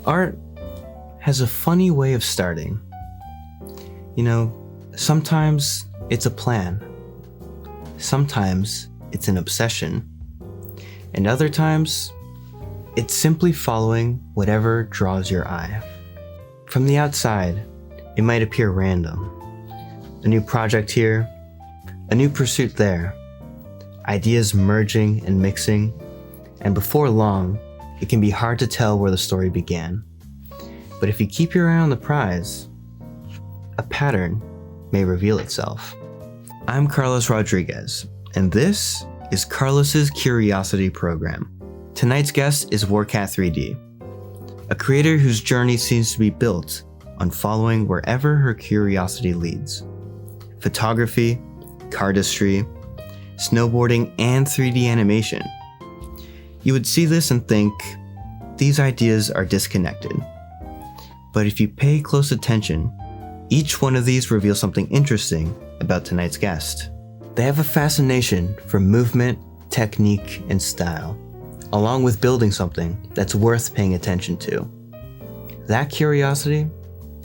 Art has a funny way of starting. You know, sometimes it's a plan. Sometimes it's an obsession. And other times, it's simply following whatever draws your eye. From the outside, it might appear random. A new project here, a new pursuit there, ideas merging and mixing, and before long, it can be hard to tell where the story began. But if you keep your eye on the prize, a pattern may reveal itself. I'm Carlos Rodriguez, and this is Carlos's Curiosity Program. Tonight's guest is Warcat.3D, a creator whose journey seems to be built on following wherever her curiosity leads. Photography, cardistry, snowboarding, and 3D animation. You would see this and think, these ideas are disconnected. But if you pay close attention, each one of these reveals something interesting about tonight's guest. They have a fascination for movement, technique, and style, along with building something that's worth paying attention to. That curiosity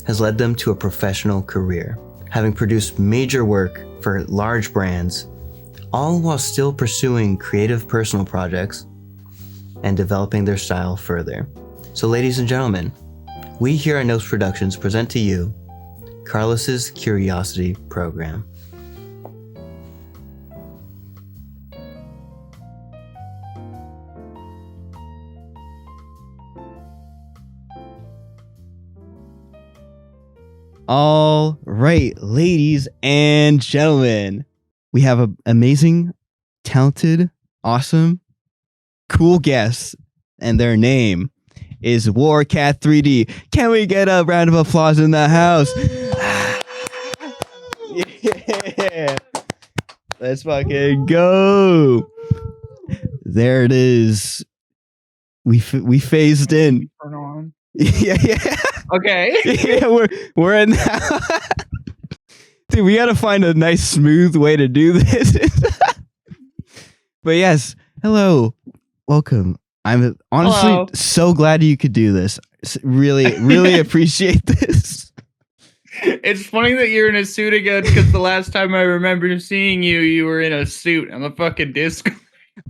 has led them to a professional career, having produced major work for large brands, all while still pursuing creative personal projects and developing their style further. So ladies and gentlemen, we here at Knopes Productions present to you Carlos's Curiosity Program. All right, ladies and gentlemen, we have an amazing, talented, awesome, cool guest, and their name is Warcat.3D. Can we get a round of applause in the house? Yeah. Let's fucking go. There it is. We phased in. Turn on. Yeah. Okay. Yeah, we're in now. Dude, we gotta find a nice smooth way to do this. But yes, hello, welcome. I'm honestly so glad you could do this. Really appreciate this. It's funny that you're in a suit again, because the last time I remember seeing you, you were in a suit on the fucking disc.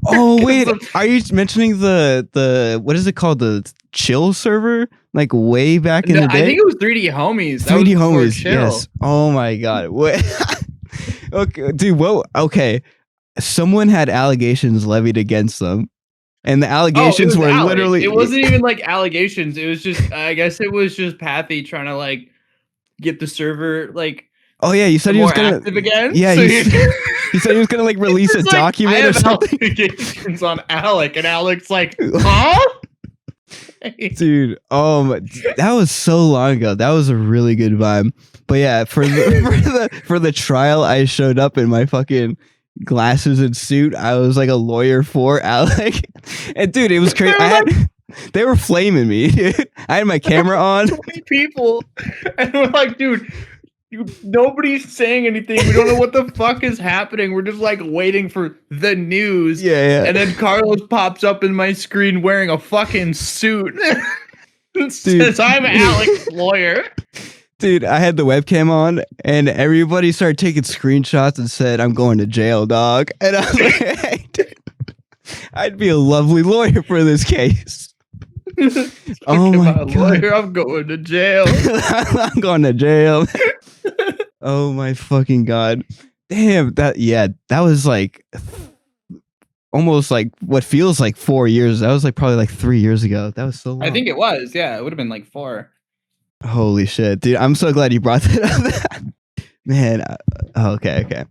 Oh wait, are you mentioning the what is it called, the chill server? Like way back in the day? I think it was 3D Homies. 3D Homies, yes. Oh my god. What? Okay, dude. Whoa. Okay. Someone had allegations levied against them, and the allegations were literally. It wasn't even like allegations. It was just. I guess it was just Pathy trying to like get the server like. Oh yeah, you said he was gonna active again. Yeah, so he said he was gonna like release a document or something. Allegations on Alec, and Alec's like, huh? Dude, that was so long ago. That was a really good vibe. But yeah, for the trial, I showed up in my fucking glasses and suit. I was like a lawyer for Alec, and dude, it was crazy. They were flaming me. Dude. I had my camera on. 20 people, and we're like, dude. Nobody's saying anything. We don't know what the fuck is happening. We're just like waiting for the news. Yeah. And then Carlos pops up in my screen wearing a fucking suit. Says, I'm Alec's lawyer. Dude, I had the webcam on and everybody started taking screenshots and said, I'm going to jail, dog. And I was like, hey, dude, I'd be a lovely lawyer for this case. Oh my god. Lawyer, I'm going to jail. I'm going to jail. Oh my fucking god. Damn, that was like almost like what feels like 4 years. That was like probably like 3 years ago. That was so long. I think it was. Yeah, it would have been like 4. Holy shit, dude. I'm so glad you brought that up. Man, okay.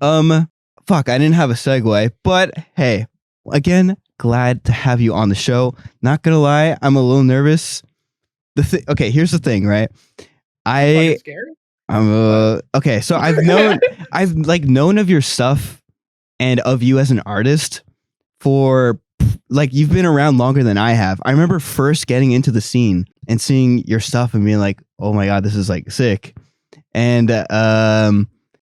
Fuck, I didn't have a segue, but hey, again, glad to have you on the show. Not gonna lie, I'm a little nervous. Okay, here's the thing, right? Okay, so I've known of your stuff and of you as an artist for like, you've been around longer than I have. I remember first getting into the scene and seeing your stuff and being like, oh my god, this is like sick. And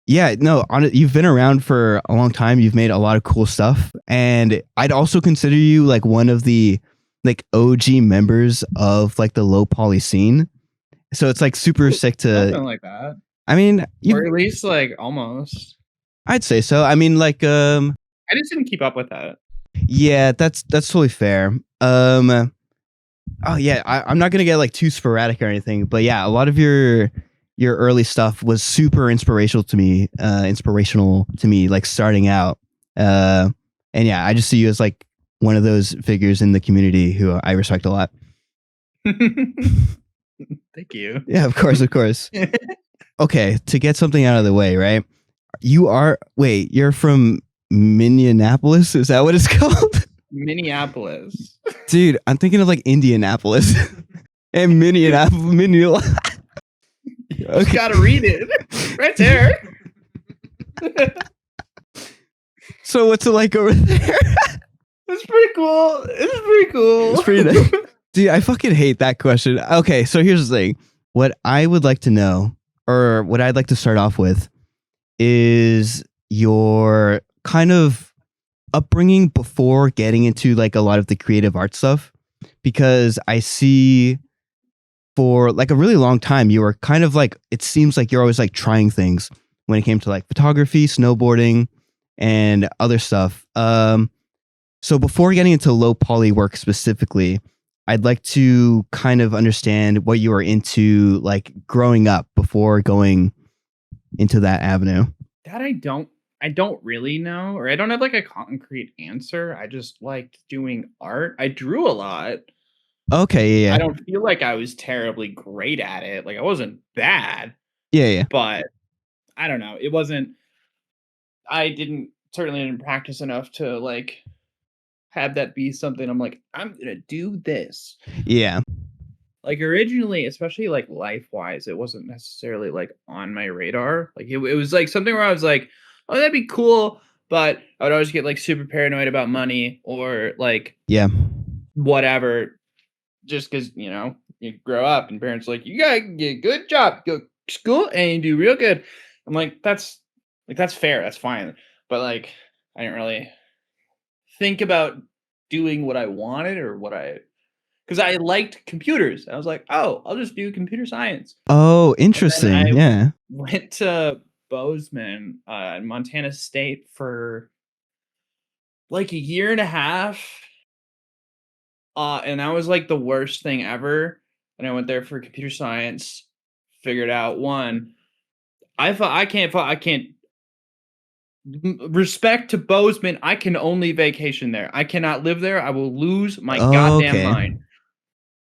you've been around for a long time. You've made a lot of cool stuff, and I'd also consider you like one of the like OG members of like the low poly scene. So it's like super sick to. Something like that. I mean, or at least like almost. I'd say so. I mean, like I just didn't keep up with that. Yeah, that's totally fair. Oh yeah, I'm not gonna get like too sporadic or anything, but yeah, a lot of your early stuff was super inspirational to me. Like starting out. And yeah, I just see you as like one of those figures in the community who I respect a lot. Thank you. Yeah, of course. Okay, to get something out of the way, right? You're from Minneapolis? Is that what it's called? Minneapolis. Dude, I'm thinking of like Indianapolis and Minneapolis. Okay. You gotta read it right there. So what's it like over there? It's pretty cool. It's pretty nice. Dude, I fucking hate that question. Okay, so here's the thing. What I would like to know, or what I'd like to start off with, is your kind of upbringing before getting into like a lot of the creative art stuff. Because I see for like a really long time, you were kind of like, it seems like you're always like trying things when it came to like photography, snowboarding, and other stuff. So before getting into low poly work specifically, I'd like to kind of understand what you were into like growing up before going into that avenue. That I don't really know, or I don't have like a concrete answer. I just liked doing art. I drew a lot. Okay, yeah. I don't feel like I was terribly great at it. Like I wasn't bad. Yeah. But I don't know. It wasn't. I certainly didn't practice enough to like have that be something I'm like, I'm gonna do this. Yeah. Like originally, especially like life-wise, it wasn't necessarily like on my radar. Like it was like something where I was like, oh, that'd be cool. But I would always get like super paranoid about money or like whatever. Just because, you grow up and parents are like, you gotta get a good job, go to school and you do real good. I'm like, that's fair, that's fine. But like I didn't really think about doing what I wanted or because I liked computers. I was like, oh, I'll just do computer science. Oh, interesting. Yeah. Went to Bozeman, Montana State for like a year and a half. And that was like the worst thing ever. And I went there for computer science, figured out I can't respect to Bozeman. I can only vacation there. I cannot live there. I will lose my goddamn mind.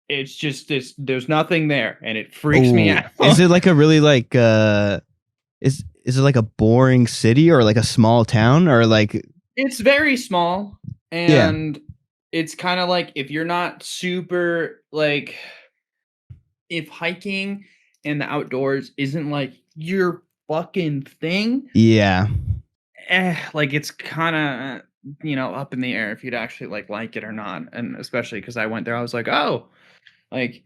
It's just there's nothing there and it freaks me out. Is it like a really like is it like a boring city or like a small town or like it's very small and it's kind of like if you're not super like if hiking and the outdoors isn't like your fucking thing. Yeah. Like it's kind of up in the air if you'd actually like it or not. And especially because I went there, I was like, oh, like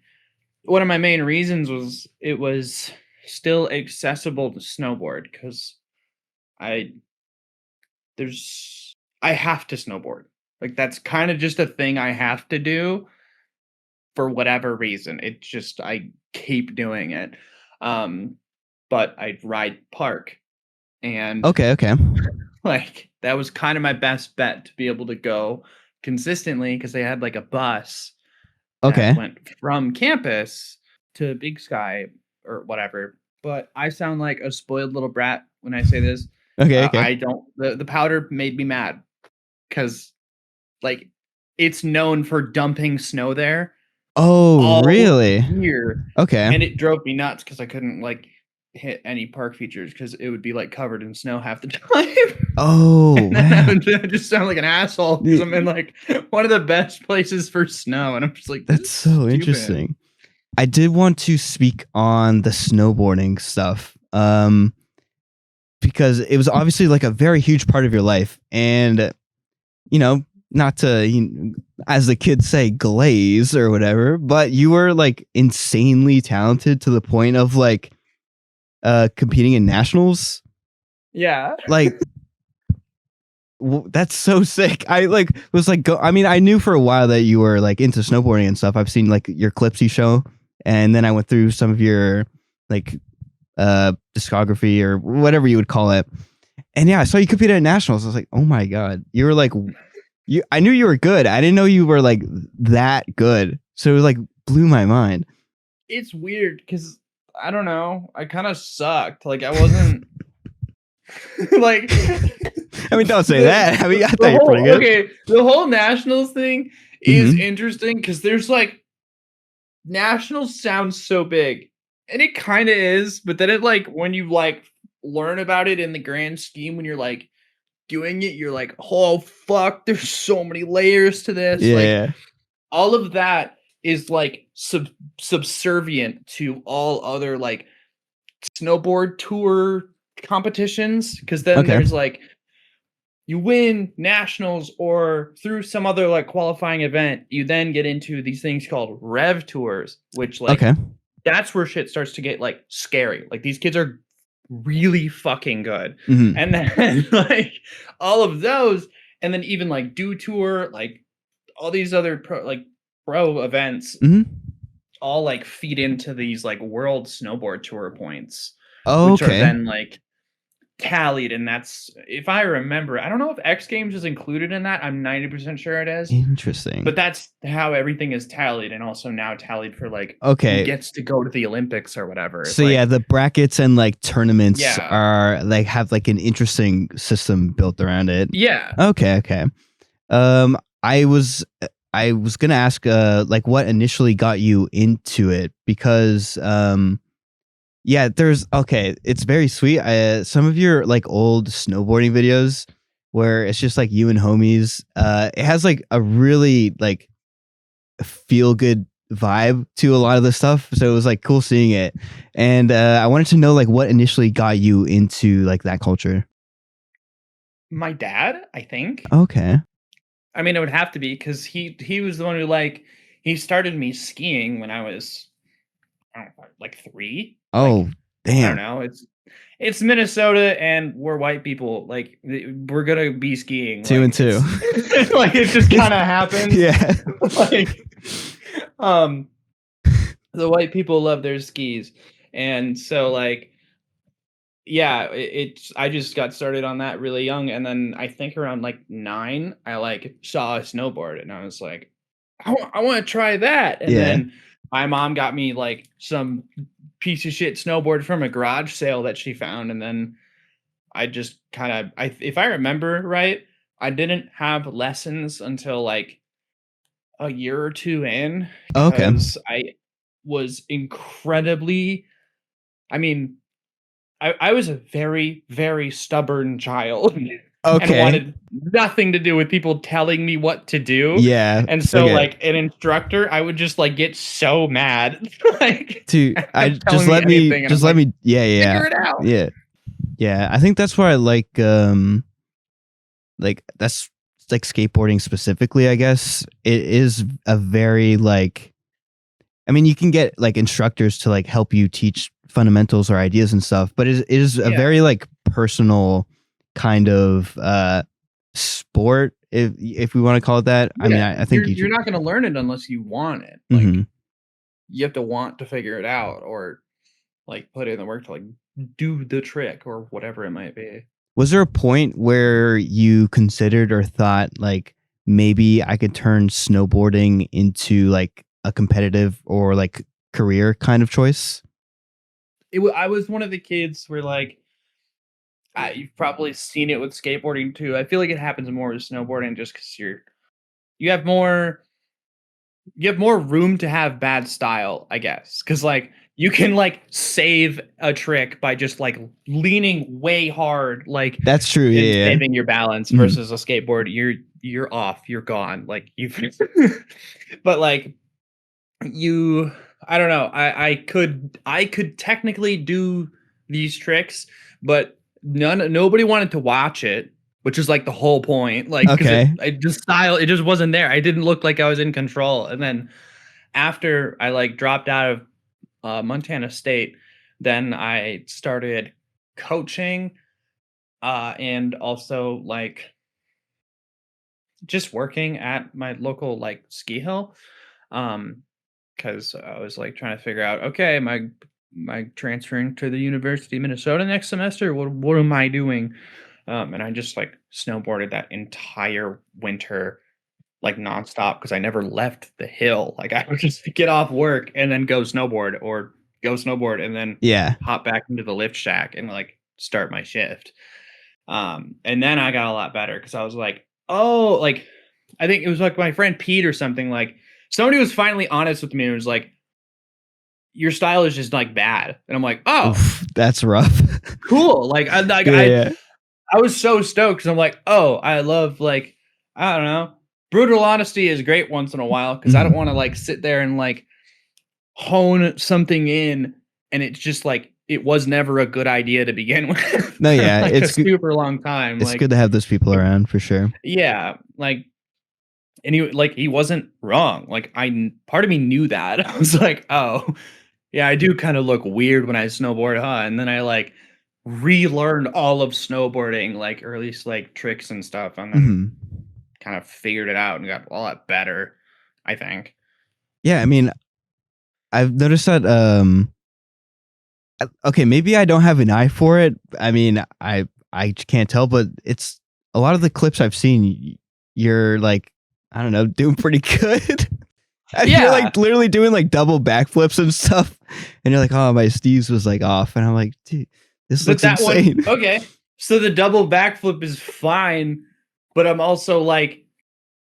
one of my main reasons was it was still accessible to snowboard because I have to snowboard. Like that's kind of just a thing I have to do for whatever reason. It's just I keep doing it. But I ride park. And okay. Like that was kind of my best bet to be able to go consistently because they had like a bus that went from campus to Big Sky or whatever. But I sound like a spoiled little brat when I say this. Okay. I don't. The powder made me mad because like it's known for dumping snow there. Oh, really? Year. Okay. And it drove me nuts because I couldn't like hit any park features because it would be like covered in snow half the time. Oh, and then I would just sound like an asshole because I'm in like one of the best places for snow, and I'm just like, that's so interesting. I did want to speak on the snowboarding stuff, because it was obviously like a very huge part of your life, and not to, as the kids say, glaze or whatever, but you were like insanely talented to the point of like competing in nationals. Yeah. Like That's so sick. I like was like I mean, I knew for a while that you were like into snowboarding and stuff. I've seen like your clips you show, and then I went through some of your like discography or whatever you would call it. And yeah, I saw you compete at nationals. I was like, oh my god, you were like, I knew you were good. I didn't know you were like that good. So it like blew my mind. It's weird because I don't know. I kind of sucked. Like I wasn't like. I mean, don't say that. I mean, I thought you were pretty good. Okay, the whole nationals thing is interesting because there's like nationals sounds so big, and it kind of is, but then it like when you like learn about it in the grand scheme, when you're like doing it, you're like, oh fuck, there's so many layers to this. Yeah. Like all of that is like subservient to all other like snowboard tour competitions, because then there's like you win nationals or through some other like qualifying event, you then get into these things called rev tours, which like that's where shit starts to get like scary. Like these kids are really fucking good. And then like all of those, and then even like do tour, like all these other pro events all like feed into these like world snowboard tour points, which are then like tallied. And that's, if I remember, I don't know if X Games is included in that. I'm 90% sure it is. Interesting. But that's how everything is tallied, and also now tallied for like who gets to go to the Olympics or whatever. So like, yeah, the brackets and like tournaments are like have like an interesting system built around it. Yeah. Okay. I was gonna ask like what initially got you into it, because yeah, it's very sweet. Some of your like old snowboarding videos where it's just like you and homies, it has like a really like feel good vibe to a lot of the stuff. So it was like cool seeing it. And I wanted to know like what initially got you into like that culture. My dad, I think. Okay. I mean, it would have to be, because he was the one who like he started me skiing when I was, I don't know, like 3. Oh, like, damn. I don't know. It's Minnesota, and we're white people. Like we're gonna be skiing. 2 and 2. Like it just kind of happens. Yeah. Like, the white people love their skis, and so like, yeah, I just got started on that really young, and then I think around like 9, I like saw a snowboard, and I was like, I want to try that. And then my mom got me like some piece of shit snowboard from a garage sale that she found, and then I just kind of, if I remember right, I didn't have lessons until like a year or 2 in, because I was incredibly, I mean, I was a very, very stubborn child. And wanted nothing to do with people telling me what to do. Yeah. And so like an instructor, I would just like get so mad. Like, dude, just let me figure it out. Yeah. I think that's where I like that's like skateboarding specifically, I guess. It is a very like, I mean, you can get like instructors to like help you teach fundamentals or ideas and stuff, but it is a very like personal kind of sport, if we want to call it that. I mean, I think you're not going to learn it unless you want it. Like you have to want to figure it out, or like put in the work to like do the trick or whatever it might be. Was there a point where you considered or thought like maybe I could turn snowboarding into like a competitive or like career kind of choice? I was one of the kids where like, you've probably seen it with skateboarding too. I feel like it happens more with snowboarding just because you have more room to have bad style, I guess. Because like you can like save a trick by just like leaning way hard, like that's true, and saving your balance, versus a skateboard, you're off, you're gone, like you've but like I don't know, I could technically do these tricks, but nobody wanted to watch it, which is like the whole point. Like, it just wasn't there. I didn't look like I was in control. And then after I like dropped out of Montana State, then I started coaching, and also like just working at my local like ski hill. Because I was like trying to figure out, okay, my transferring to the University of Minnesota next semester. What am I doing? And I just like snowboarded that entire winter like nonstop because I never left the hill. Like I would just get off work and then go snowboard or go snowboard and then Yeah. hop back into the lift shack and like start my shift. And then I got a lot better because I was like, oh, like I think it was like my friend Pete or something. Like somebody was finally honest with me and was like, your style is just like bad. And I'm like, oh, Oof, that's rough. cool. Like Yeah. I was so stoked because I'm like, oh, I love like, I don't know. Brutal honesty is great once in a while because I don't want to like sit there and like hone something in and it's just like it was never a good idea to begin with. No, yeah, like it's a super long time. It's like good to have those people around for sure. yeah, like and he wasn't wrong. Like part of me knew that. I was like, oh, yeah, I do kind of look weird when I snowboard, huh? And then I like relearned all of snowboarding, like or at least like tricks and stuff, and then kind of figured it out and got a lot better, I think. Yeah, I mean, I've noticed that okay, maybe I don't have an eye for it. I mean, I can't tell, but it's a lot of the clips I've seen, you're like, I don't know, doing pretty good. You're like literally doing like double backflips and stuff. And you're like, oh, my Steve's was like off. And I'm like, dude, this looks insane. Okay. So the double backflip is fine, but I'm also like,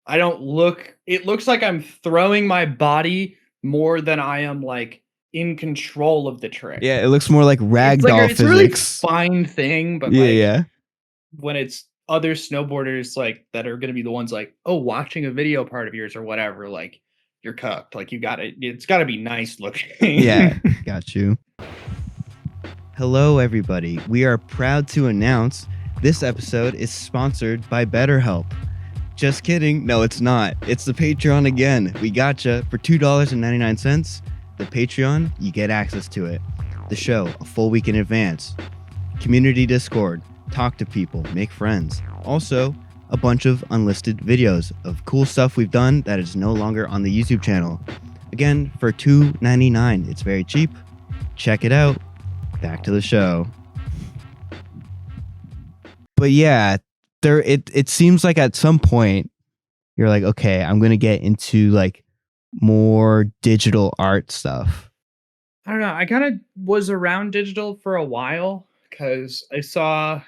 it looks like I'm throwing my body more than I am like in control of the trick. Yeah, it looks more like ragdoll physics. It's a really fine thing, but yeah. When it's other snowboarders like that are going to be the ones like, oh, watching a video part of yours or whatever, like you're cooked. Like it's got to be nice looking. Yeah, got you. Hello, everybody. We are proud to announce this episode is sponsored by BetterHelp. Just kidding. No, it's not. It's the Patreon again. We gotcha. For $2.99, the Patreon, you get access to it. The show, a full week in advance. Community Discord. Talk to people. Make friends. Also, a bunch of unlisted videos of cool stuff we've done that is no longer on the YouTube channel. Again, for $2.99. It's very cheap. Check it out. Back to the show. But yeah, it seems like at some point you're like, okay, I'm gonna get into like more digital art stuff. I don't know. I kind of was around digital for a while because I saw.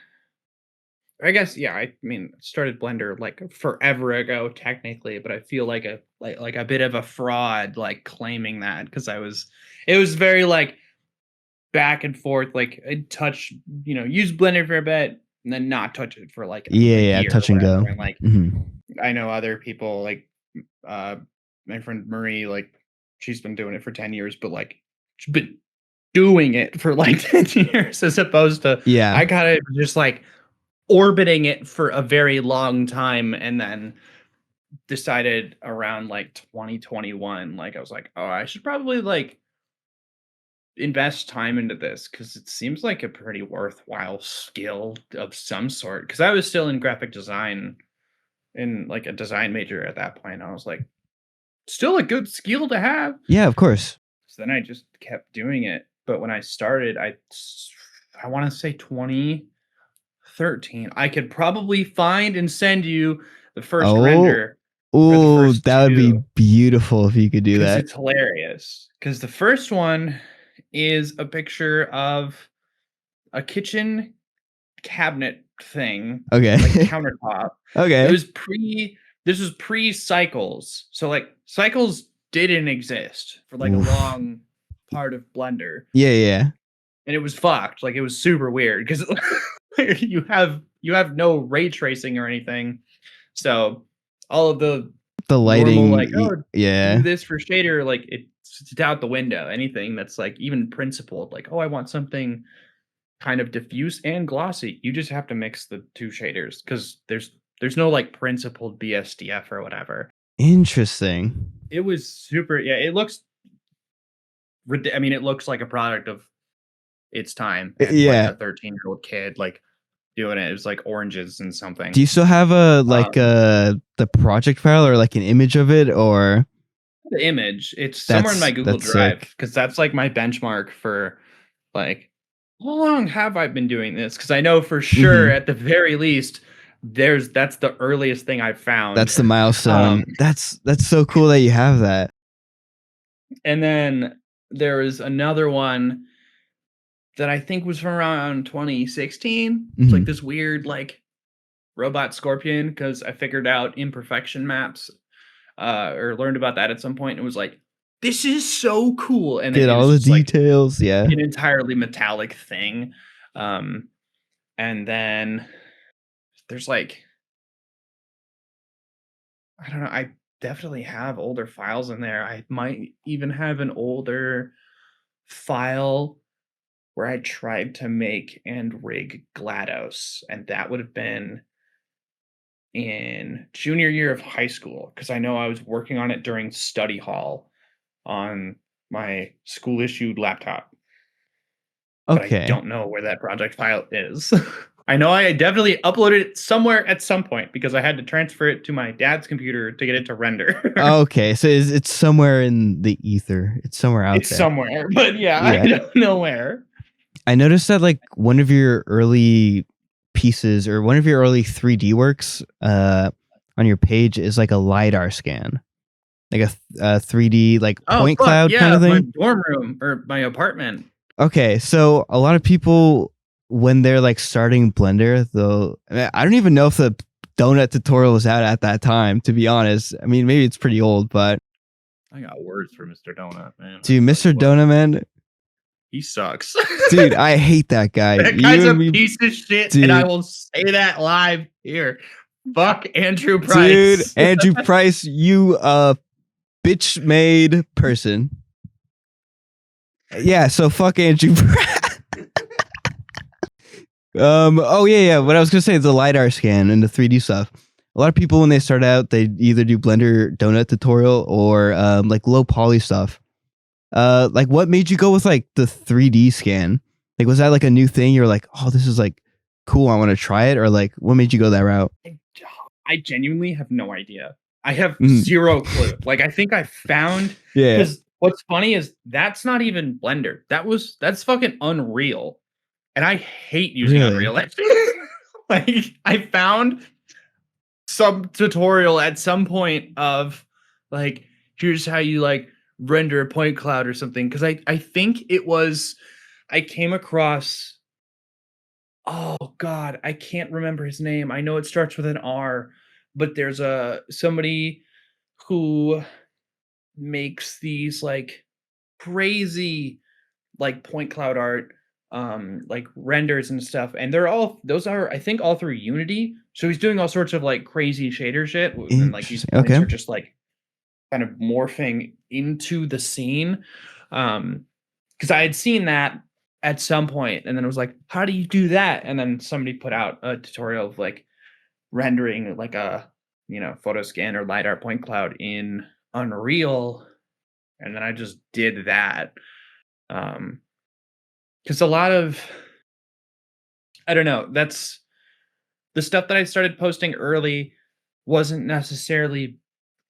I guess yeah. I mean, started Blender like forever ago, technically, but I feel like a bit of a fraud, like claiming that because it was very like back and forth. Like I'd touch, use Blender for a bit and then not touch it for like a year touch and go. And like I know other people like my friend Marie, like she's been doing it for 10 years, but like she's been doing it for like 10 years as opposed to I kind of just like orbiting it for a very long time and then decided around like 2021, like I was like, oh, I should probably like invest time into this because it seems like a pretty worthwhile skill of some sort. Because I was still in graphic design, in like a design major at that point. I was like, still a good skill to have. Yeah, of course. So then I just kept doing it. But when I started, I want to say 2013. I could probably find and send you the first render. Oh, that would be beautiful if you could do that. It's hilarious. Because the first one is a picture of a kitchen cabinet thing. Okay. Like countertop. Okay. This was pre-Cycles. So like Cycles didn't exist for like a long part of Blender. Yeah. And it was fucked. Like it was super weird because you have no ray tracing or anything. So all of the lighting, normal, like, do this for shader, like it's out the window. Anything that's like even principled, like, oh, I want something kind of diffuse and glossy. You just have to mix the two shaders because there's no like principled BSDF or whatever. Interesting. It was super. Yeah, it looks. I mean, it looks like a product of its time. And, like a 13-year-old kid like doing it. It was like oranges and something. Do you still have the project file or like an image of it, or the image? It's somewhere in my Google Drive because that's like my benchmark for like how long have I been doing this? Because I know for sure at the very least that's the earliest thing I've found. That's the milestone. That's so cool that you have that. And then there was another one that I think was from around 2016. It's like this weird like robot scorpion because I figured out imperfection maps or learned about that at some point. And it was like, this is so cool. And get all the details. Like yeah. An entirely metallic thing. And then there's like, I don't know. I definitely have older files in there. I might even have an older file where I tried to make and rig GLaDOS, and that would have been in junior year of high school because I know I was working on it during study hall on my school issued laptop. Okay. But I don't know where that project file is. I know I definitely uploaded it somewhere at some point because I had to transfer it to my dad's computer to get it to render. Okay, so it's somewhere in the ether. It's somewhere out there. It's somewhere, but yeah, I don't know where. I noticed that like one of your early pieces or one of your early 3D works on your page is like a LiDAR scan, like a 3D like point cloud kind of thing. My dorm room or my apartment. Okay, so a lot of people when they're like starting Blender, I don't even know if the donut tutorial was out at that time, to be honest. I mean, maybe it's pretty old, but I got words for Mr. Donut, man. Dude, Mr. Donut, man. He sucks. Dude, I hate that guy. That guy's a piece of shit, dude. And I will say that live here. Fuck Andrew Price. Dude, Andrew Price, you bitch-made person. Yeah, so fuck Andrew Price. Oh yeah. What I was gonna say is the LiDAR scan and the 3D stuff. A lot of people when they start out, they either do Blender donut tutorial or like low poly stuff. Like what made you go with like the 3D scan? Like was that like a new thing? You're like, oh, this is like cool. I want to try it, or like what made you go that route? I genuinely have no idea. I have zero clue. Like I think I found because what's funny is that's not even Blender. That's fucking Unreal. And I hate using Unreal. Like I found some tutorial at some point of like, here's how you like render a point cloud or something. Cause I think it was, I came across, oh God, I can't remember his name. I know it starts with an R, but there's somebody who makes these like crazy like point cloud art, like renders and stuff, and those are I think all through Unity. So he's doing all sorts of like crazy shader shit, and like these points are just like kind of morphing into the scene. Because I had seen that at some point, and then it was like, how do you do that? And then somebody put out a tutorial of like rendering like a photo scan or LiDAR point cloud in Unreal, and then I just did that. Because a lot of, I don't know, that's the stuff that I started posting early wasn't necessarily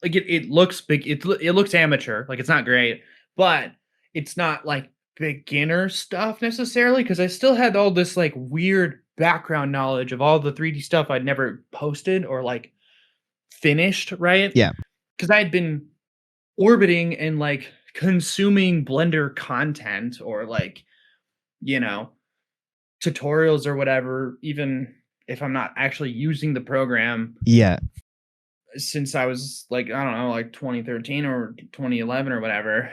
like it looks big. It looks amateur, like it's not great, but it's not like beginner stuff necessarily. Because I still had all this like weird background knowledge of all the 3D stuff I'd never posted or like finished, right? Yeah. Because I had been orbiting and like consuming Blender content or like, tutorials or whatever, even if I'm not actually using the program. Yeah. Since I was like, I don't know, like 2013 or 2011 or whatever.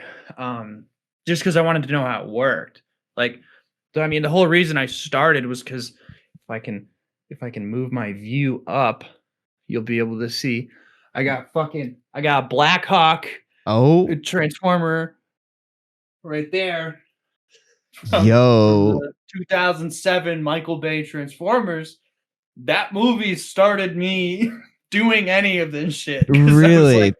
Just because I wanted to know how it worked. Like, so I mean, the whole reason I started was because if I can move my view up, you'll be able to see. I got a Black Hawk transformer right there. Yo, 2007 Michael Bay Transformers. That movie started me doing any of this shit. Really? Like,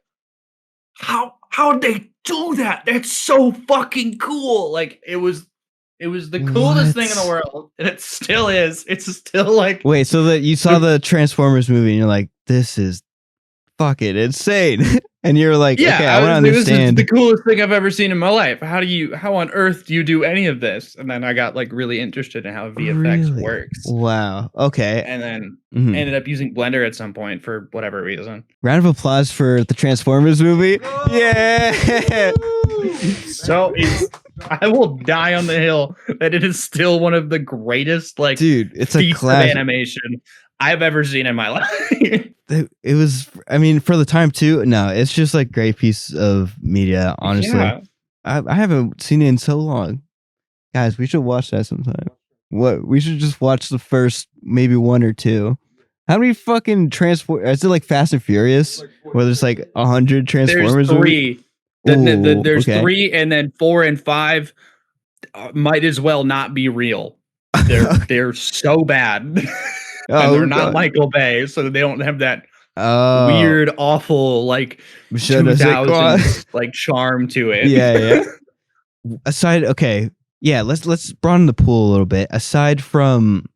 how'd they do that? That's so fucking cool. Like it was It was the coolest thing in the What? world, and it still is. It's still like Wait, so that you saw the Transformers movie and you're like, this is fucking insane. And you're like, yeah. okay, I want to was like, this is understand. the coolest thing I've ever seen in my life. How on earth do you do any of this? And then I got like really interested in how VFX Really? works, Wow. Okay. and then Mhm. ended up using Blender at some point for whatever reason. Round of applause for the Transformers movie. Yeah. So I will die on the hill that it is still one of the greatest like Dude, it's a feats of classic. animation I've ever seen in my life. It was, I mean, for the time too. No, it's just like great piece of media. Honestly, Yeah. I haven't seen it in so long. Guys, we should watch that sometime. What? We should just watch the first maybe one or two. How many fucking transport? Is it like Fast and Furious, where there's like 100 Transformers? There's three. There's okay. 3, and then 4 and 5 might as well not be real. They're so bad. And they're not God. Michael Bay, so they don't have that Oh, weird, awful like Je ne sais quoi. 2000s like charm to it. Yeah. Aside, okay, yeah. Let's broaden the pool a little bit. Aside from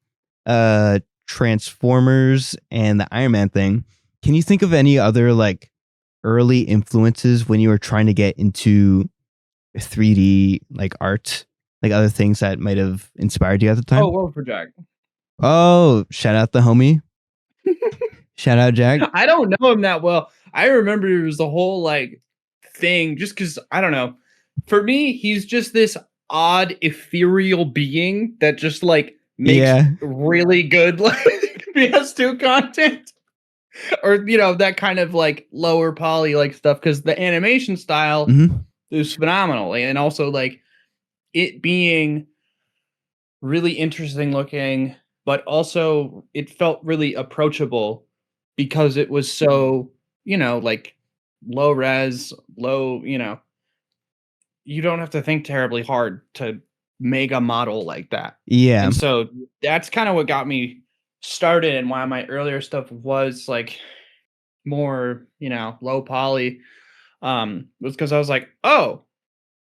Transformers and the Iron Man thing, can you think of any other like early influences when you were trying to get into 3D like art, like other things that might have inspired you at the time? Oh, World for Jack. Oh, shout out the homie. Shout out Jack. I don't know him that well. I remember it was the whole like thing just because I don't know. For me, he's just this odd ethereal being that just like makes really good like PS2 content. Or that kind of like lower poly like stuff because the animation style is phenomenal. And also like it being really interesting looking, but also it felt really approachable because it was so, like low res, low, you don't have to think terribly hard to make a model like that. Yeah. And so that's kind of what got me started and why my earlier stuff was like more, low poly. Was because I was like, oh,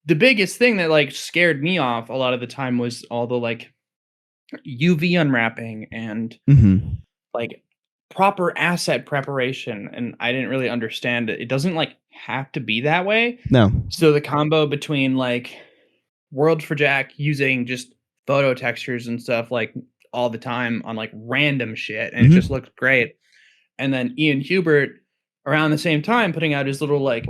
the biggest thing that like scared me off a lot of the time was all the like UV unwrapping and like proper asset preparation, and I didn't really understand it. It doesn't like have to be that way. No. So the combo between like World for Jack using just photo textures and stuff like all the time on like random shit, and it just looked great. And then Ian Hubert around the same time putting out his little like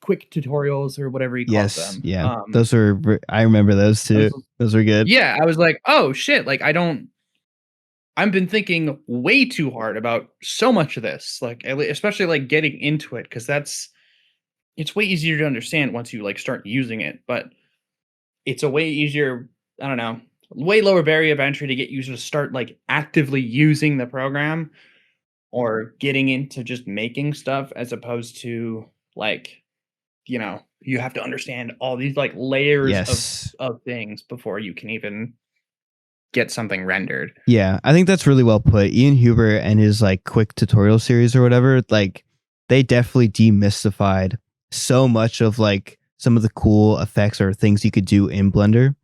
quick tutorials or whatever he calls them. Yeah. Those are, I remember those too. Those were good. Yeah, I was like, oh shit, like I've been thinking way too hard about so much of this, like especially like getting into it, because it's way easier to understand once you like start using it, but it's a way easier, I don't know, way lower barrier of entry to get users to start like actively using the program or getting into just making stuff, as opposed to like, you have to understand all these like layers of things before you can even get something rendered. Yeah, I think that's really well put. Ian Hubert and his like quick tutorial series or whatever, like they definitely demystified so much of like some of the cool effects or things you could do in Blender.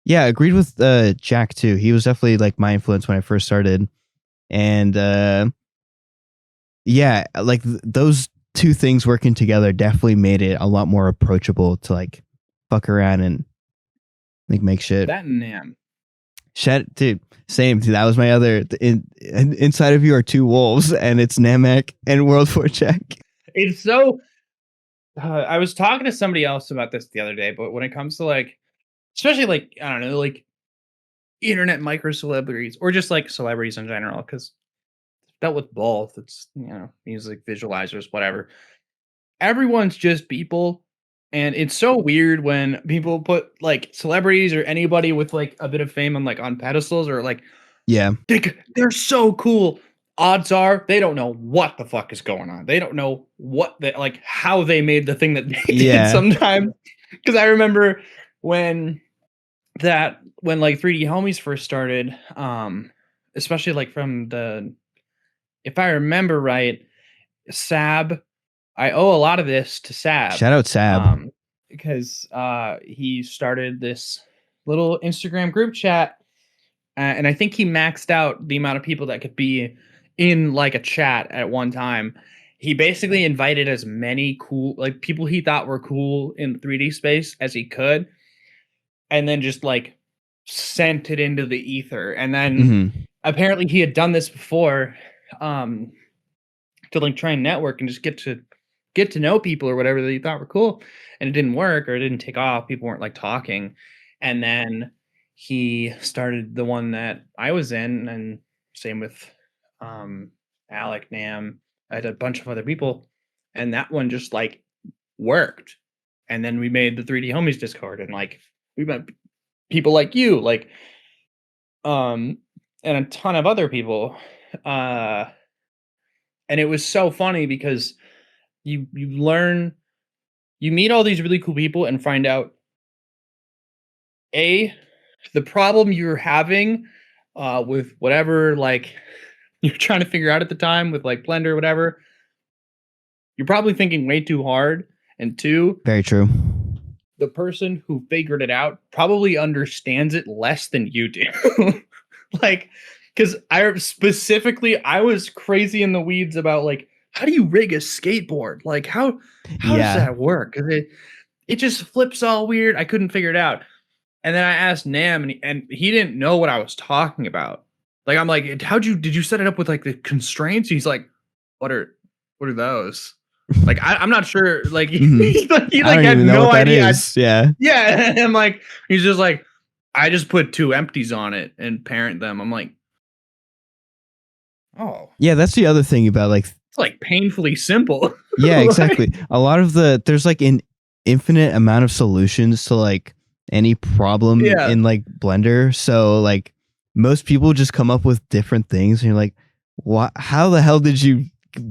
Yeah, agreed with Jack too. He was definitely like my influence when I first started. And yeah, like those two things working together definitely made it a lot more approachable to like fuck around and like make shit. That and Nam. Shit, dude. Same. Dude, that was my other. Inside of you are two wolves, and it's Namek and World for Jack. It's so. I was talking to somebody else about this the other day, but when it comes to like, especially like I don't know, like internet micro celebrities or just like celebrities in general, because dealt with both. It's music visualizers, whatever. Everyone's just people. And it's so weird when people put like celebrities or anybody with like a bit of fame on pedestals, or like, they're so cool. Odds are they don't know what the fuck is going on. They don't know how they made the thing that they did sometimes. Because I remember when like 3D Homies first started, especially like from if I remember right, Sab. I owe a lot of this to Sab. Shout out Sab. because he started this little Instagram group chat, and I think he maxed out the amount of people that could be in like a chat at one time. He basically invited as many cool, like people he thought were cool in the 3D space as he could, and then just like sent it into the ether. And then apparently he had done this before, to like try and network and just get to know people or whatever that he thought were cool, and it didn't work or it didn't take off. People weren't like talking, and then he started the one that I was in, and same with Alec, Nam. I had a bunch of other people, and that one just like worked. And then we made the 3D Homies Discord, and like we met people like you, like and a ton of other people. And it was so funny because you learn, you meet all these really cool people and find out the problem you're having with whatever like you're trying to figure out at the time with like Blender or whatever, you're probably thinking way too hard. And two, very true, the person who figured it out probably understands it less than you do. Like, because I was crazy in the weeds about like, how do you rig a skateboard? Like, how does that work? Because it just flips all weird. I couldn't figure it out. And then I asked Nam, and he didn't know what I was talking about. Like, I'm like, did you set it up with like the constraints? He's like, what are those? Like, I'm not sure. Like, he had no idea. Yeah. Yeah. And I'm like, he's just like, I just put 2 empties on it and parent them. I'm like, oh. Yeah, that's the other thing about like, it's like painfully simple. Yeah, exactly. A lot of there's like an infinite amount of solutions to like any problem in like Blender. So like most people just come up with different things, and you're like, what? How the hell did you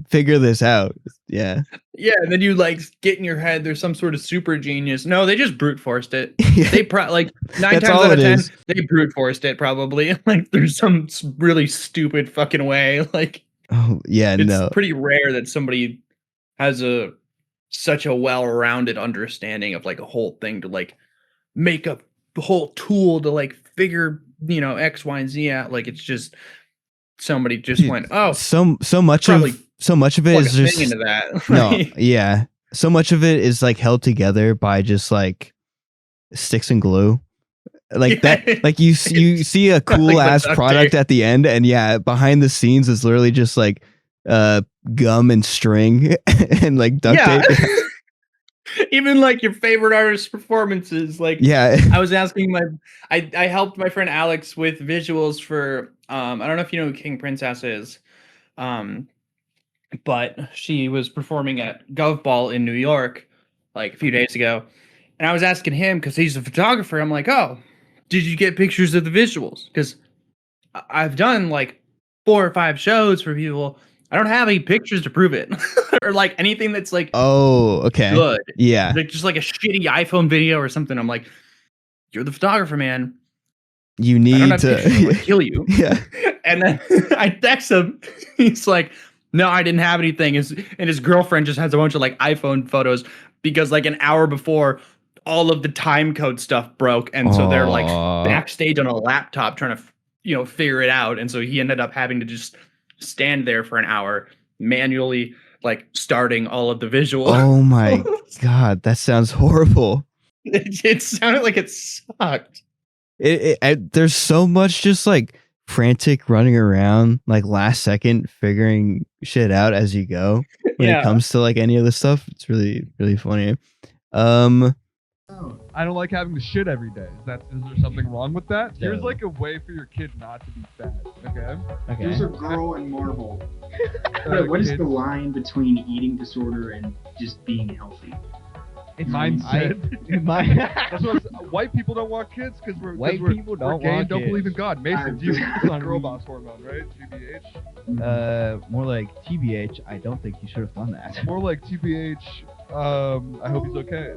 figure this out? Yeah. Yeah, and then you like get in your head there's some sort of super genius. No, they just brute forced it. They like 9 times out of 10 they brute forced it probably. Like there's some really stupid fucking way. Like, oh yeah, it's pretty rare that somebody has such a well-rounded understanding of like a whole thing to like make a whole tool to like figure, X, Y, and Z out. Like, it's just somebody just went, oh, so much of it is just into that. No, yeah. So much of it is like held together by just like sticks and glue. Like that, like you see a cool like ass product at the end, and behind the scenes is literally just like gum and string and like duct tape. Even like your favorite artist performances. Like, I was asking I helped my friend Alex with visuals for I don't know if you know who King Princess is, but she was performing at Gov Ball in New York like a few days ago, and I was asking him because he's a photographer. I'm like, oh, did you get pictures of the visuals? Because I've done like 4 or 5 shows for people. I don't have any pictures to prove it or like anything that's like, oh, okay, good. Yeah. Like just like a shitty iPhone video or something. I'm like, you're the photographer, man. You need to kill you. Yeah. And then I text him. He's like, no, I didn't have anything. And his girlfriend just has a bunch of like iPhone photos because like an hour before all of the time code stuff broke. And so they're like backstage on a laptop trying to, figure it out. And so he ended up having to just stand there for an hour manually like starting all of the visuals. Oh my god, that sounds horrible. It sounded like it sucked. There's so much just like frantic running around like last second figuring shit out as you go when it comes to like any of this stuff. It's really, really funny. I don't like having to shit every day. Is there something wrong with that? No. Here's like a way for your kid not to be fat. Okay. There's a girl in Marvel. What is the line between eating disorder and just being healthy? It's mindset. White people don't want kids because we're gay and don't believe in God. Mason, you on girl boss hormone, right? TBH. More like TBH. I don't think you should have done that. More like TBH. I hope he's okay.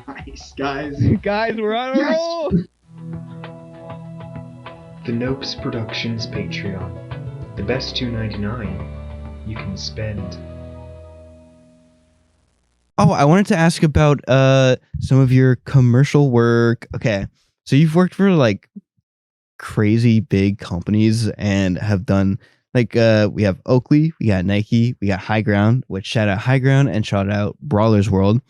Nice, guys. Guys, we're on a roll. The Knopes Productions Patreon. The best $2.99 you can spend. Oh, I wanted to ask about some of your commercial work. Okay. So you've worked for like crazy big companies and have done like we have Oakley, we got Nike, we got High Ground, which shout out High Ground and shout out Brawlers World.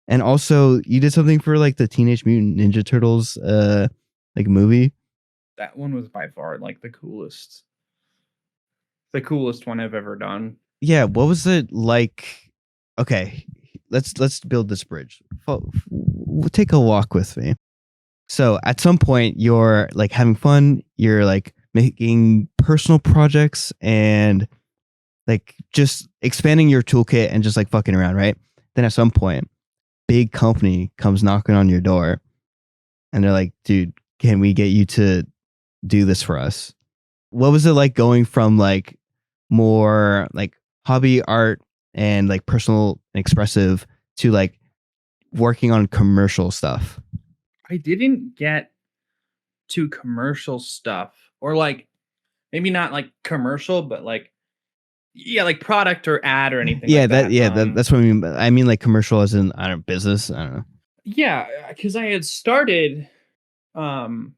And also you did something for like the Teenage Mutant Ninja Turtles like movie. That one was by far like the coolest one I've ever done. Yeah, what was it like? Okay, let's build this bridge. Take a walk with me. So at some point you're like having fun, you're like making personal projects and like just expanding your toolkit and just like fucking around, right? Then at some point, big company comes knocking on your door and they're like, dude, can we get you to do this for us? What was it like going from like more like hobby art and like personal and expressive to like working on commercial stuff? I didn't get to commercial stuff, or like maybe not like commercial, but like like product or ad or anything. Yeah, like that. That's what I mean. I mean like commercial as in I don't know, business. I don't know. Yeah, because I had started, or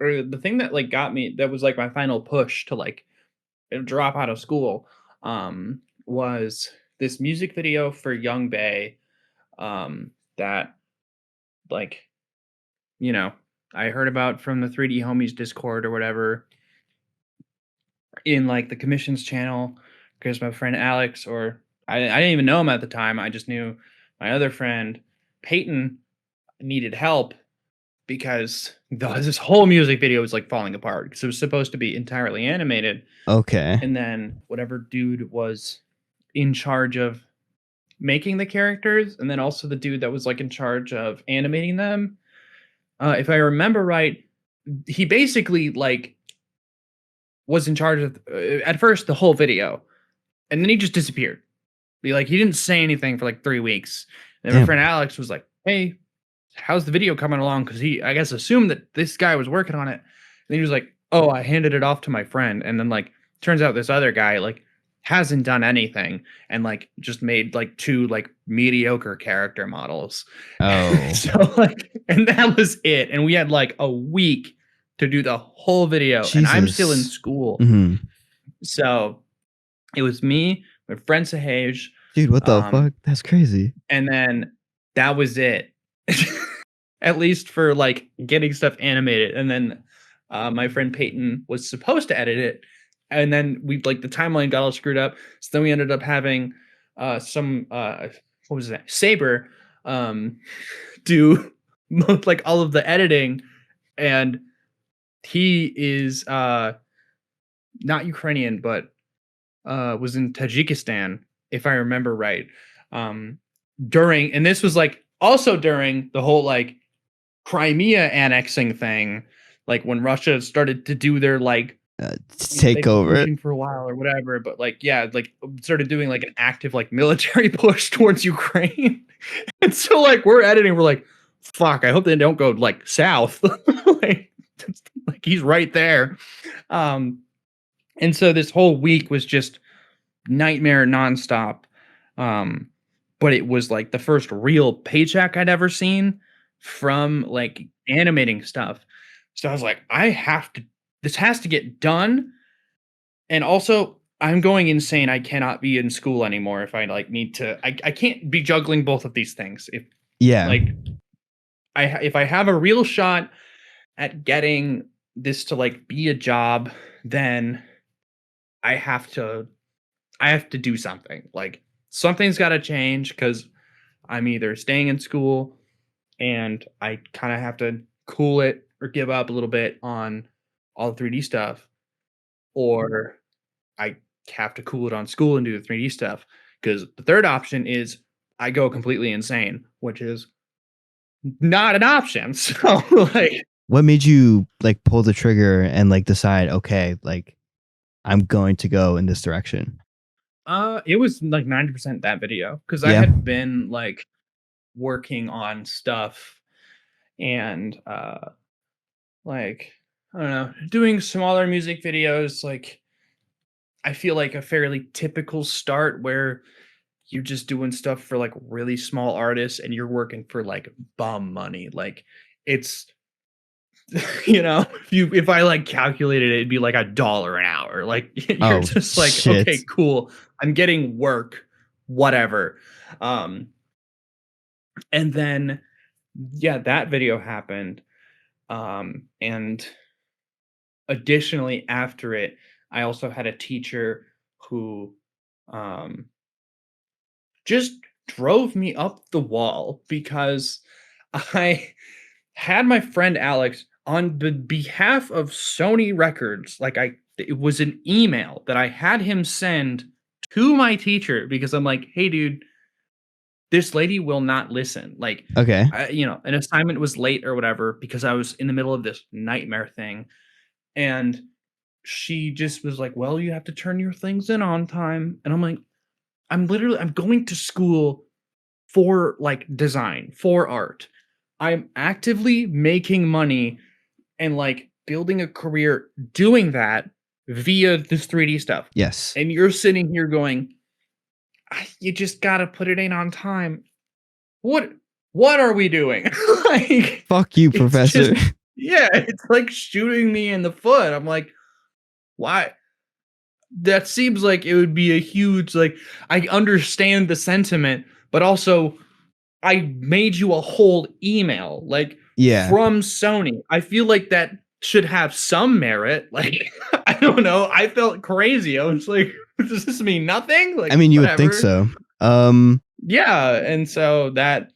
the thing that like got me, that was like my final push to like drop out of school, was this music video for Young Bae, that like, I heard about from the 3D Homies Discord or whatever, in like the commissions channel, because my friend Alex, or I didn't even know him at the time. I just knew my other friend Peyton needed help because this whole music video was like falling apart because it was supposed to be entirely animated. Okay. And then whatever dude was in charge of making the characters, and then also the dude that was like in charge of animating them, if I remember right, he basically like was in charge of at first the whole video, and then he just disappeared. He didn't say anything for like 3 weeks. And my friend Alex was like, "Hey, how's the video coming along?" Because he, I guess, assumed that this guy was working on it. And he was like, "Oh, I handed it off to my friend." And then like turns out this other guy like hasn't done anything and like just made like 2 like mediocre character models. Oh. So like, and that was it. And we had like a week to do the whole video. Jesus. And I'm still in school. Mm-hmm. So it was me, my friend Sahaj. Dude, what the fuck? That's crazy. And then that was it. At least for like getting stuff animated. And then my friend Peyton was supposed to edit it. And then we like the timeline got all screwed up. So then we ended up having some what was that? Saber do like all of the editing. And he is not Ukrainian, but was in Tajikistan, if I remember right. And this was like also during the whole like Crimea annexing thing, like when Russia started to do their like take over for a while or whatever, but like like started doing like an active like military push towards Ukraine. And so like we're editing, we're like, fuck, I hope they don't go like south. like he's right there. And so this whole week was just nightmare nonstop. But it was like the first real paycheck I'd ever seen from like animating stuff. So I was like, this has to get done. And also I'm going insane. I cannot be in school anymore if I like need to, I can't be juggling both of these things. If I have a real shot at getting this to like be a job, then I have to do something. Like something's got to change because I'm either staying in school and I kind of have to cool it or give up a little bit on all the 3D stuff, or I have to cool it on school and do the 3D stuff. Because the third option is I go completely insane, which is not an option. So like, what made you like pull the trigger and like decide, okay, like I'm going to go in this direction? It was like 90% that video, because I had been like working on stuff and like I don't know, doing smaller music videos. Like I feel like a fairly typical start where you're just doing stuff for like really small artists and you're working for like bum money. Like it's if I like calculated it, it'd be like $1 an hour. Like you're just like, shit. okay, cool. I'm getting work, whatever. And then that video happened. And additionally after it, I also had a teacher who just drove me up the wall because I had my friend Alex on the behalf of Sony Records. Like it was an email that I had him send to my teacher because I'm like, hey dude, this lady will not listen. Like, Okay. An assignment was late or whatever because I was in the middle of this nightmare thing. And she just was like, well, you have to turn your things in on time. And I'm like, I'm going to school for like design, for art. I'm actively making money and like building a career doing that via this 3D stuff. Yes. And you're sitting here going, you just got to put it in on time. What are we doing? Like, fuck you, professor. It's like shooting me in the foot. I'm like, why? That seems like it would be a huge, like, I understand the sentiment, but also I made you a whole email, like, from Sony. I feel like that should have some merit. Like, I don't know. I felt crazy. I was like, does this mean nothing? Like, I mean, you would think so. Yeah, and so that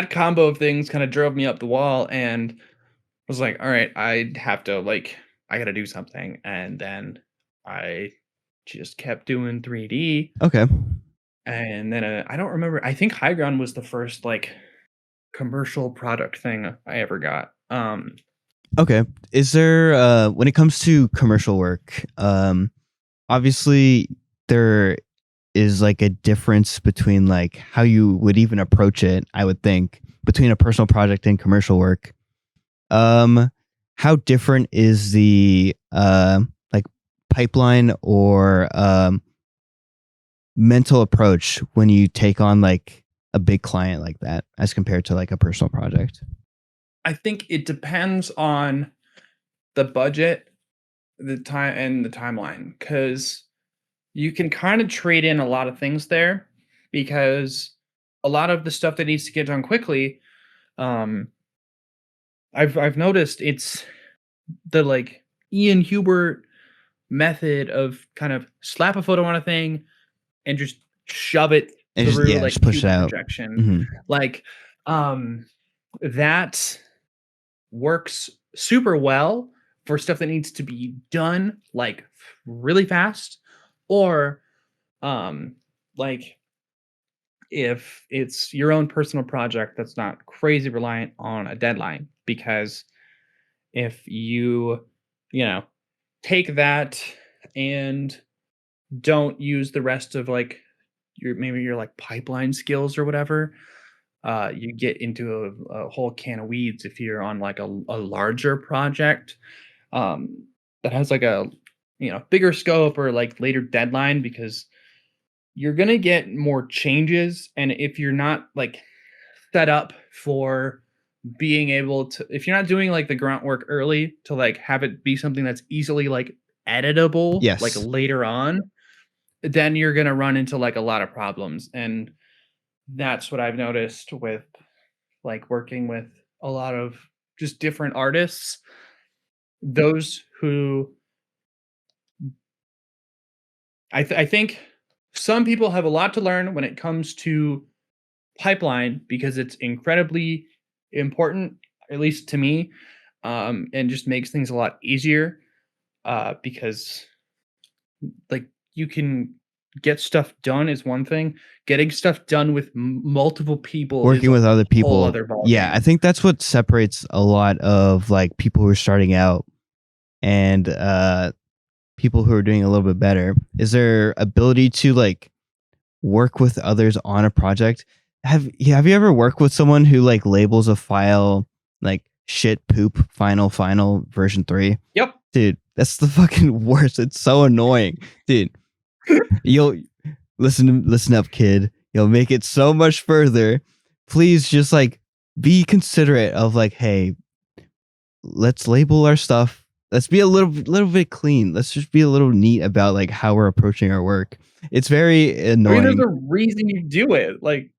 combo of things kind of drove me up the wall, and I was like, all right, I gotta do something. And then I just kept doing 3D. Okay. And then I don't remember. I think High Ground was the first like commercial product thing I ever got. Okay. Is there when it comes to commercial work, obviously there is like a difference between like how you would even approach it, I would think, between a personal project and commercial work. How different is the like pipeline or mental approach when you take on like a big client like that as compared to like a personal project? I think it depends on the budget, the time, and the timeline, because you can kind of trade in a lot of things there, because a lot of the stuff that needs to get done quickly, I've noticed it's the like Ian Hubert method of kind of slap a photo on a thing and just shove it and through, just, like just push it out. projection. Mm-hmm. Like that works super well for stuff that needs to be done like really fast, or like if it's your own personal project that's not crazy reliant on a deadline, because if you take that and don't use the rest of like your like pipeline skills or whatever, you get into a whole can of weeds if you're on like a larger project that has like a bigger scope or like later deadline, because you're gonna get more changes. And if you're not like set up for being able to, if you're not doing like the grunt work early to like have it be something that's easily like editable, yes, like later on, then you're gonna run into like a lot of problems. And that's what I've noticed with like working with a lot of just different artists. Those who I think some people have a lot to learn when it comes to pipeline, because it's incredibly important, at least to me, and just makes things a lot easier, because like you can get stuff done is one thing. Getting stuff done with multiple people, working with other people, yeah, I think that's what separates a lot of like people who are starting out and people who are doing a little bit better, is their ability to like work with others on a project. Have you ever worked with someone who like labels a file like shit poop final version 3? Yep. Dude, that's the fucking worst. It's so annoying. Dude, listen up, kid. You'll make it so much further. Please just like be considerate of like, hey, let's label our stuff. Let's be a little bit clean. Let's just be a little neat about like how we're approaching our work. It's very annoying. I mean, there's a reason you do it. Like,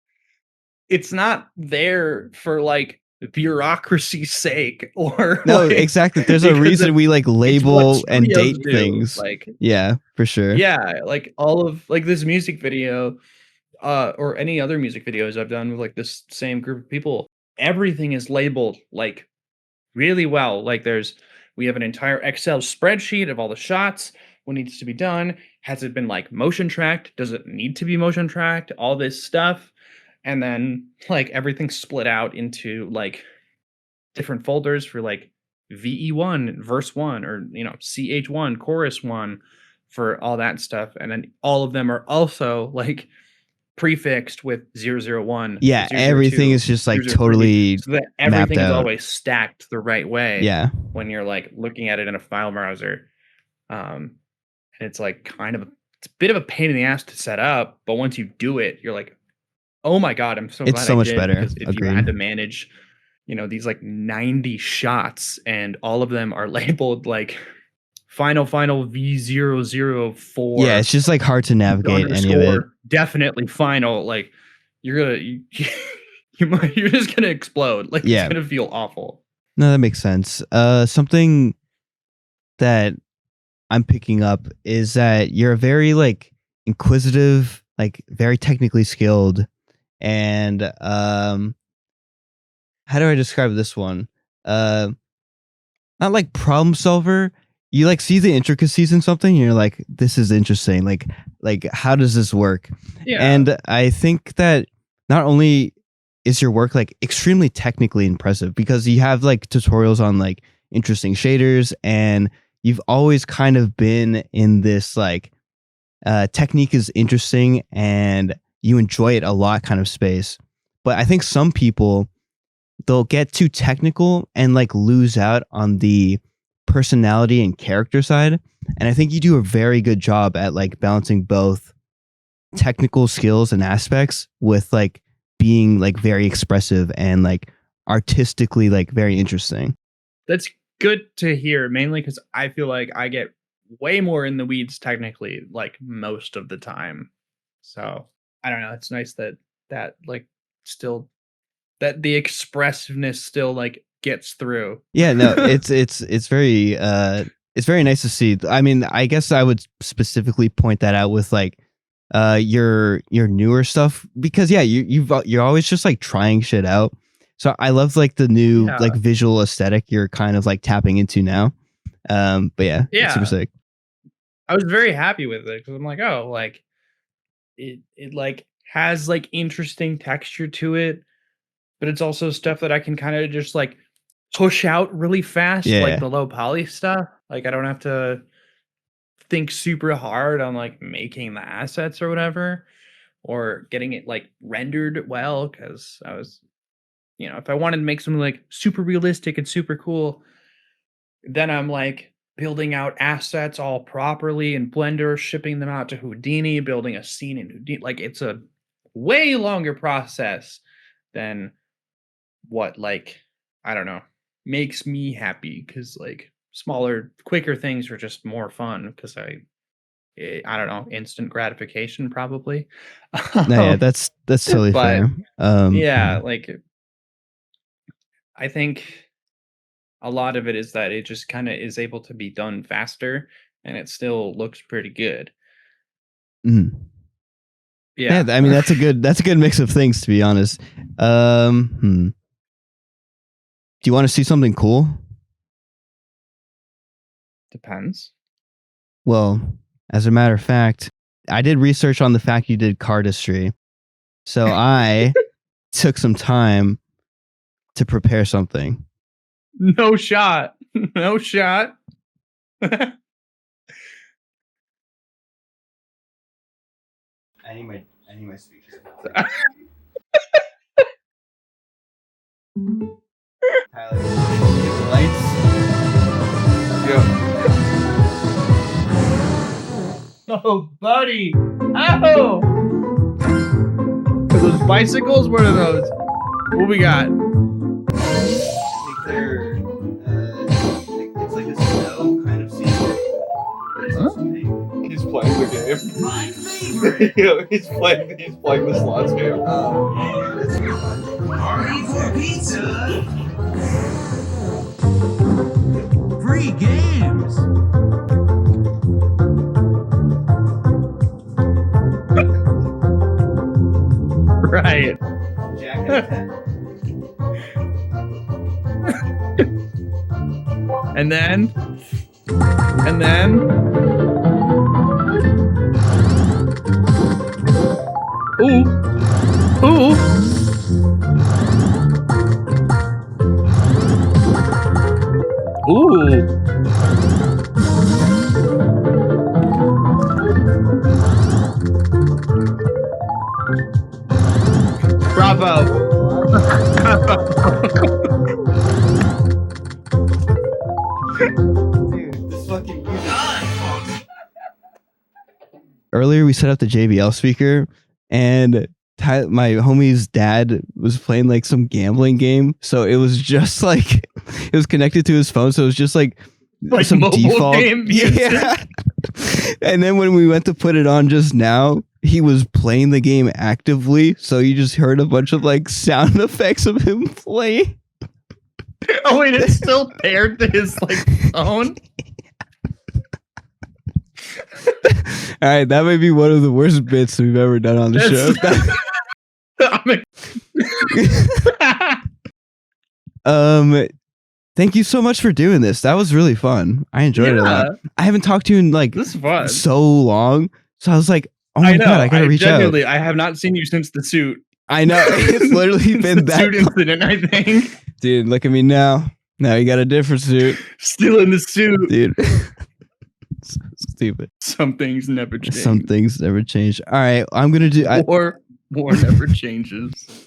it's not there for like bureaucracy's sake or no, like, exactly. There's a reason we like label and date do. things. Like, yeah, for sure. Yeah, like all of like this music video, or any other music videos I've done with like this same group of people. Everything is labeled like really well. Like we have an entire Excel spreadsheet of all the shots, what needs to be done. Has it been like motion tracked? Does it need to be motion tracked? All this stuff. And then like everything's split out into like different folders for like VE1, verse 1, or CH1, chorus 1 for all that stuff. And then all of them are also like prefixed with 001. Yeah, 002, everything is just like 003, totally so that everything is out. always stacked the right way. Yeah, when you're like looking at it in a file browser, and it's like it's a bit of a pain in the ass to set up, but once you do it, you're like, oh my god, I'm so glad it's so I much did, better. because if you had to manage these like 90 shots and all of them are labeled like final V004. Yeah, it's just like hard to navigate any of it. Definitely final. Like you're just gonna explode. Like it's gonna feel awful. No, that makes sense. Something that I'm picking up is that you're very like inquisitive, like very technically skilled, and how do I describe this one? Not like problem solver. You like see the intricacies in something, and you're like, this is interesting. Like how does this work? Yeah. And I think that not only is your work like extremely technically impressive, because you have like tutorials on like interesting shaders, and you've always kind of been in this like technique is interesting and you enjoy it a lot kind of space. But I think some people, they'll get too technical and like lose out on the personality and character side. And I think you do a very good job at like balancing both technical skills and aspects with like being like very expressive and like artistically like very interesting. That's good to hear, mainly because I feel like I get way more in the weeds technically like most of the time. So I don't know, it's nice that like still that the expressiveness still like gets through. Yeah, no, it's very nice to see. I mean, I guess I would specifically point that out with like your newer stuff, because you're always just like trying shit out. So I love like the new like visual aesthetic you're kind of like tapping into now. But yeah, it's super sick. I was very happy with it because I'm like, oh, like it like has like interesting texture to it, but it's also stuff that I can kind of just like push out really fast, like the low poly stuff. Like I don't have to think super hard on like making the assets or whatever, or getting it like rendered well, because I was, if I wanted to make something like super realistic and super cool, then I'm like building out assets all properly in Blender, shipping them out to Houdini, building a scene in Houdini. Like it's a way longer process than what, like, I don't know, makes me happy, because like smaller, quicker things are just more fun, because I don't know, instant gratification probably. No, yeah, that's totally fair. Yeah, like I think a lot of it is that it just kind of is able to be done faster, and it still looks pretty good. Mm-hmm. Yeah, I mean that's a good mix of things, to be honest. Do you want to see something cool? Depends. Well, as a matter of fact, I did research on the fact you did cardistry, so I took some time to prepare something. No shot. No shot. I need my speakers. Tyler, lights. Oh, buddy. Oh. those bicycles? What are those? What we got? It's like a snow kind of scene. He's playing the game. Yo, he's playing the slots game. Party for pizza! Free games! Right. And then. Ooh. Ooh. Ooh. Bravo. Dude, this fucking music. Earlier, we set up the JBL speaker, and my homie's dad was playing like some gambling game. So it was just like, it was connected to his phone. So it was just like some mobile default game music. Yeah. And then when we went to put it on just now, he was playing the game actively. So you just heard a bunch of like sound effects of him playing. Oh wait, it's still paired to his like phone. All right, that may be one of the worst bits we've ever done on the show. Thank you so much for doing this. That was really fun. I enjoyed it a lot. I haven't talked to you in like This is fun. so long, so I was like, oh my god, I gotta reach out. I have not seen you since the suit. I know, it's literally been The that suit incident, I think. dude. Look at me now. Now you got a different suit, Still in the suit. dude. So stupid. Some things never change. Some things never change. All right, I'm gonna do. War never changes.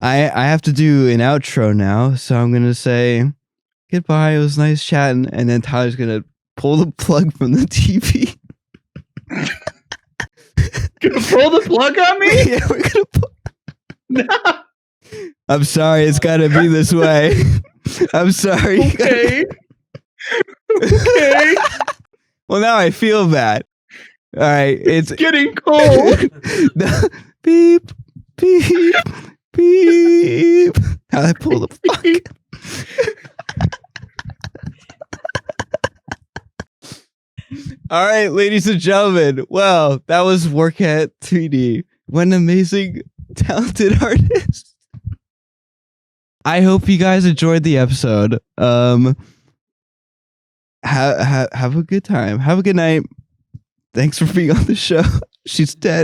I have to do an outro now, so I'm gonna say goodbye. It was nice chatting, and then Tyler's gonna pull the plug from the TV. Gonna pull the plug on me? Yeah, we're gonna pull. No. I'm sorry, it's gotta be this way. I'm sorry. Okay. Okay. Well, now I feel bad. All right, it's Getting cold. beep, beep, beep. How I pull the plug. All right, ladies and gentlemen. Well, that was Warcat.3D. What an amazing, talented artist. I hope you guys enjoyed the episode. Have a good time. Have a good night. Thanks for being on the show. She's dead.